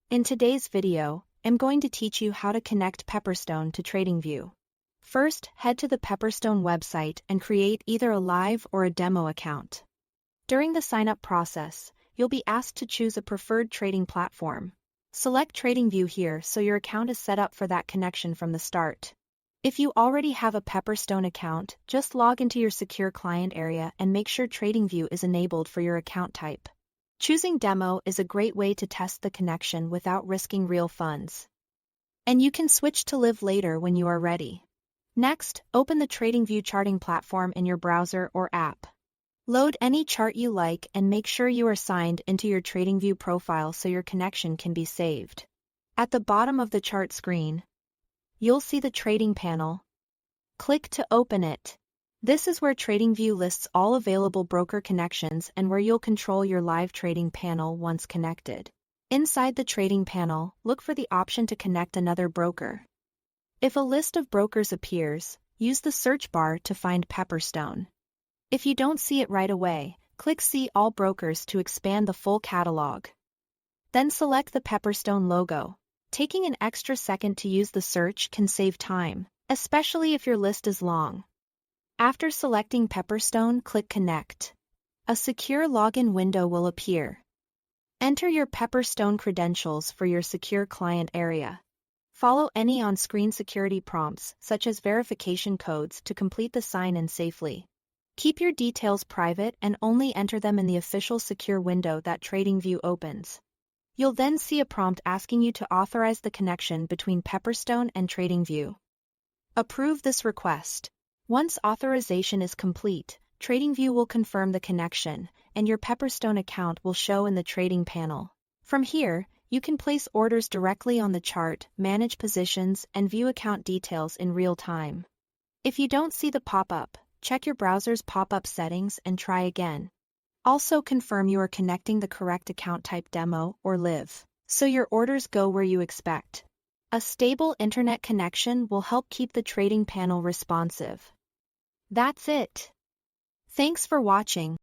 In today's video, I'm going to teach you how to connect Pepperstone to TradingView. First, head to the Pepperstone website and create either a live or a demo account. During the sign-up process, you'll be asked to choose a preferred trading platform. Select TradingView here so your account is set up for that connection from the start. If you already have a Pepperstone account, just log into your secure client area and make sure TradingView is enabled for your account type. Choosing Demo is a great way to test the connection without risking real funds. And you can switch to Live later when you are ready. Next, open the TradingView charting platform in your browser or app. Load any chart you like and make sure you are signed into your TradingView profile so your connection can be saved. At the bottom of the chart screen, you'll see the trading panel. Click to open it. This is where TradingView lists all available broker connections and where you'll control your live trading panel once connected. Inside the trading panel, look for the option to connect another broker. If a list of brokers appears, use the search bar to find Pepperstone. If you don't see it right away, click See All Brokers to expand the full catalog. Then select the Pepperstone logo. Taking an extra second to use the search can save time, especially if your list is long. After selecting Pepperstone, click Connect. A secure login window will appear. Enter your Pepperstone credentials for your secure client area. Follow any on-screen security prompts, such as verification codes, to complete the sign-in safely. Keep your details private and only enter them in the official secure window that TradingView opens. You'll then see a prompt asking you to authorize the connection between Pepperstone and TradingView. Approve this request. Once authorization is complete, TradingView will confirm the connection, and your Pepperstone account will show in the trading panel. From here, you can place orders directly on the chart, manage positions, and view account details in real time. If you don't see the pop-up, check your browser's pop-up settings and try again. Also confirm you are connecting the correct account type Demo or Live, so your orders go where you expect. A stable internet connection will help keep the trading panel responsive. That's it. Thanks for watching.